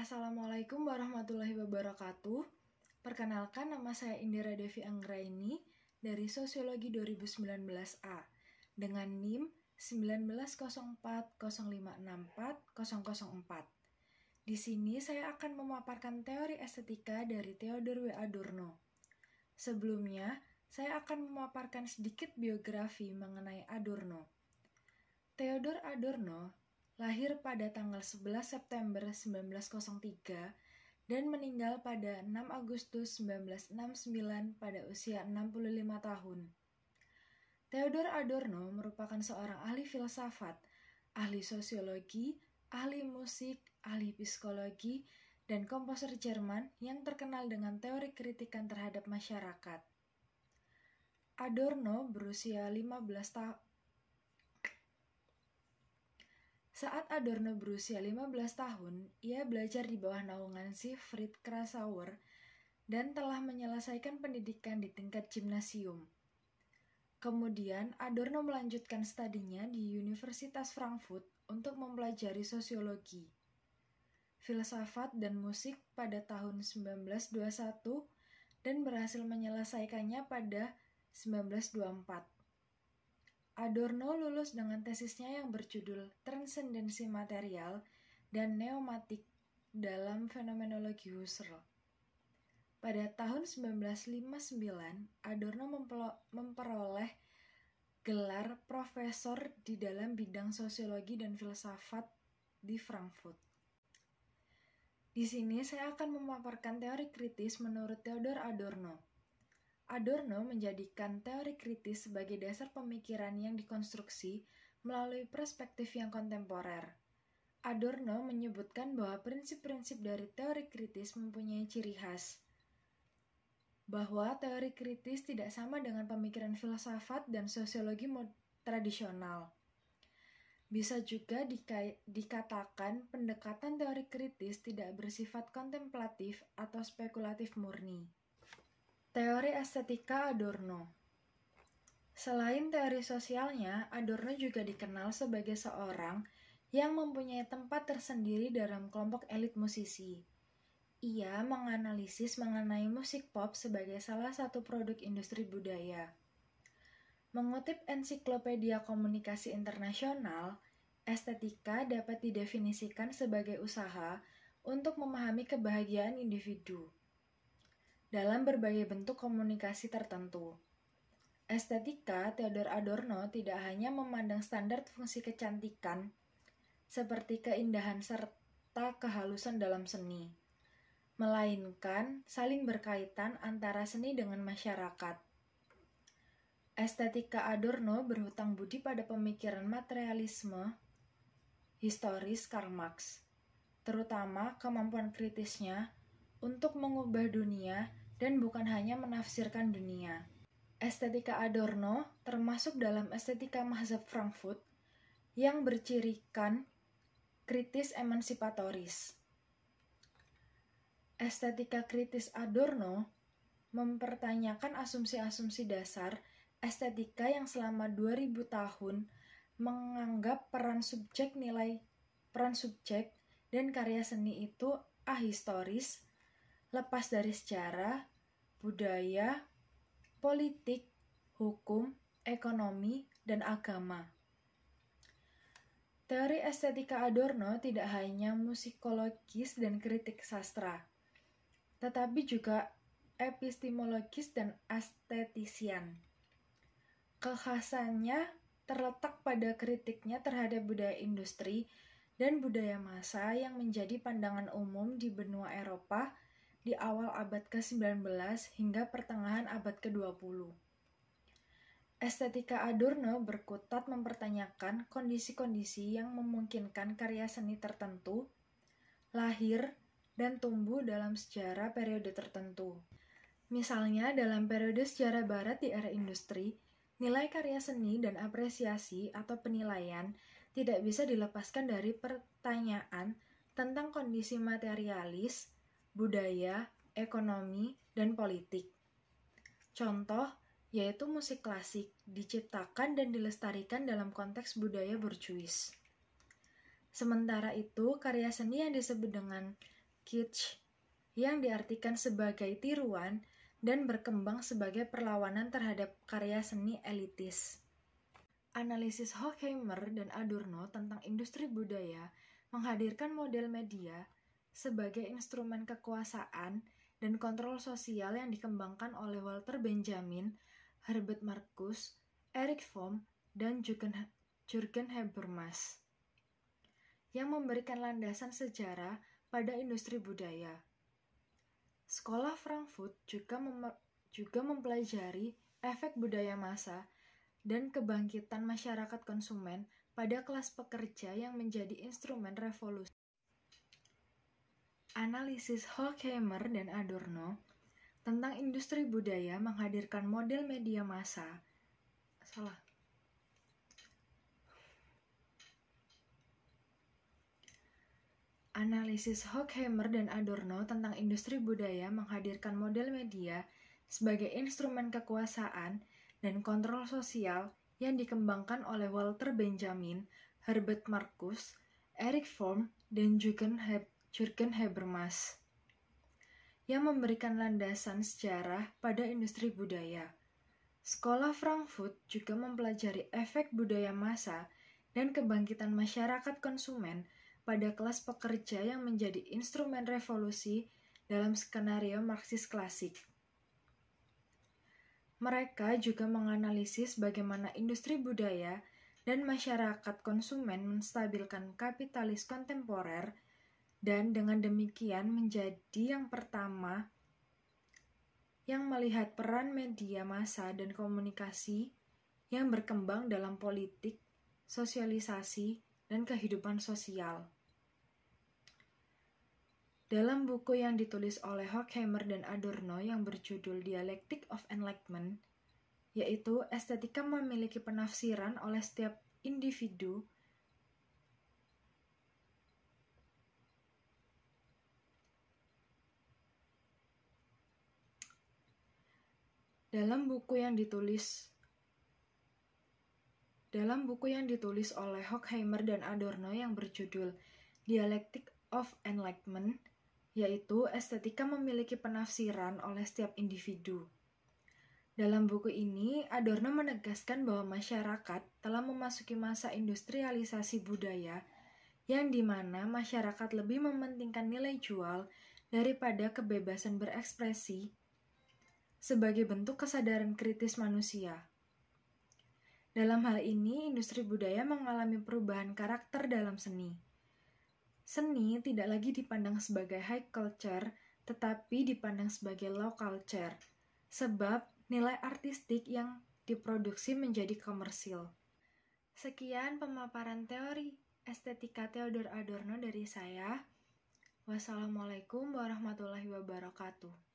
Assalamualaikum warahmatullahi wabarakatuh. Perkenalkan, nama saya Indira Devi Anggraini dari Sosiologi 2019A dengan NIM 190405640004. Di sini saya akan memaparkan teori estetika dari Theodor W. Adorno. Sebelumnya, saya akan memaparkan sedikit biografi mengenai Adorno. Theodor Adorno lahir pada tanggal 11 September 1903 dan meninggal pada 6 Agustus 1969 pada usia 65 tahun. Theodor Adorno merupakan seorang ahli filsafat, ahli sosiologi, ahli musik, ahli psikologi, dan komposer Jerman yang terkenal dengan teori kritikan terhadap masyarakat. Adorno berusia 15 tahun. Saat Adorno berusia 15 tahun, ia belajar di bawah naungan Siegfried Krasauer dan telah menyelesaikan pendidikan di tingkat gimnasium. Kemudian, Adorno melanjutkan studinya di Universitas Frankfurt untuk mempelajari sosiologi, filsafat, dan musik pada tahun 1921 dan berhasil menyelesaikannya pada 1924. Adorno lulus dengan tesisnya yang berjudul Transendensi Material dan Neomatik dalam Fenomenologi Husserl. Pada tahun 1959, Adorno memperoleh gelar profesor di dalam bidang sosiologi dan filsafat di Frankfurt. Di sini saya akan memaparkan teori kritis menurut Theodor Adorno. Adorno menjadikan teori kritis sebagai dasar pemikiran yang dikonstruksi melalui perspektif yang kontemporer. Adorno menyebutkan bahwa prinsip-prinsip dari teori kritis mempunyai ciri khas, bahwa teori kritis tidak sama dengan pemikiran filsafat dan sosiologi tradisional. Bisa juga dikatakan pendekatan teori kritis tidak bersifat kontemplatif atau spekulatif murni. Teori estetika Adorno. Selain teori sosialnya, Adorno juga dikenal sebagai seorang yang mempunyai tempat tersendiri dalam kelompok elit musisi. Ia menganalisis mengenai musik pop sebagai salah satu produk industri budaya. Mengutip Ensiklopedia Komunikasi Internasional, estetika dapat didefinisikan sebagai usaha untuk memahami kebahagiaan individu dalam berbagai bentuk komunikasi tertentu. Estetika Theodor Adorno tidak hanya memandang standar fungsi kecantikan seperti keindahan serta kehalusan dalam seni, melainkan saling berkaitan antara seni dengan masyarakat. Estetika Adorno berhutang budi pada pemikiran materialisme historis Karl Marx, terutama kemampuan kritisnya untuk mengubah dunia dan bukan hanya menafsirkan dunia. Estetika Adorno termasuk dalam estetika mazhab Frankfurt yang bercirikan kritis emansipatoris. Estetika kritis Adorno mempertanyakan asumsi-asumsi dasar estetika yang selama 2000 tahun menganggap peran subjek dan karya seni itu ahistoris, lepas dari sejarah, budaya, politik, hukum, ekonomi, dan agama. Teori estetika Adorno tidak hanya musikologis dan kritik sastra, tetapi juga epistemologis dan estetisian. Kekhasannya terletak pada kritiknya terhadap budaya industri dan budaya massa yang menjadi pandangan umum di benua Eropa di awal abad ke-19 hingga pertengahan abad ke-20. Estetika Adorno berkutat mempertanyakan kondisi-kondisi yang memungkinkan karya seni tertentu lahir dan tumbuh dalam sejarah periode tertentu. Misalnya, dalam periode sejarah barat di era industri, nilai karya seni dan apresiasi atau penilaian tidak bisa dilepaskan dari pertanyaan tentang kondisi materialis, budaya, ekonomi, dan politik. Contoh yaitu musik klasik diciptakan dan dilestarikan dalam konteks budaya borjuis. Sementara itu, karya seni yang disebut dengan kitsch, yang diartikan sebagai tiruan dan berkembang sebagai perlawanan terhadap karya seni elitis. Analisis Horkheimer dan Adorno tentang industri budaya menghadirkan model media sebagai instrumen kekuasaan dan kontrol sosial yang dikembangkan oleh Walter Benjamin, Herbert Marcuse, Erich Fromm, dan Jürgen Habermas, yang memberikan landasan sejarah pada industri budaya. Sekolah Frankfurt juga mempelajari efek budaya massa dan kebangkitan masyarakat konsumen pada kelas pekerja yang menjadi instrumen revolusi. Analisis Horkheimer dan Adorno tentang industri budaya menghadirkan model media massa. Analisis Horkheimer dan Adorno tentang industri budaya menghadirkan model media sebagai instrumen kekuasaan dan kontrol sosial yang dikembangkan oleh Walter Benjamin, Herbert Marcuse, Erich Fromm, dan Jürgen Habermas, yang memberikan landasan sejarah pada industri budaya. Sekolah Frankfurt juga mempelajari efek budaya massa dan kebangkitan masyarakat konsumen pada kelas pekerja yang menjadi instrumen revolusi dalam skenario Marxis klasik. Mereka juga menganalisis bagaimana industri budaya dan masyarakat konsumen menstabilkan kapitalis kontemporer dan dengan demikian menjadi yang pertama yang melihat peran media massa dan komunikasi yang berkembang dalam politik, sosialisasi, dan kehidupan sosial. Dalam buku yang ditulis oleh Horkheimer dan Adorno yang berjudul Dialectic of Enlightenment, yaitu estetika memiliki penafsiran oleh setiap individu, Dalam buku yang ditulis oleh Horkheimer dan Adorno yang berjudul Dialectic of Enlightenment, yaitu estetika memiliki penafsiran oleh setiap individu. Dalam buku ini, Adorno menegaskan bahwa masyarakat telah memasuki masa industrialisasi budaya, yang dimana masyarakat lebih mementingkan nilai jual daripada kebebasan berekspresi sebagai bentuk kesadaran kritis manusia. Dalam hal ini, industri budaya mengalami perubahan karakter dalam seni. Seni tidak lagi dipandang sebagai high culture, tetapi dipandang sebagai low culture, sebab nilai artistik yang diproduksi menjadi komersil. Sekian pemaparan teori estetika Theodor Adorno dari saya. Wassalamualaikum warahmatullahi wabarakatuh.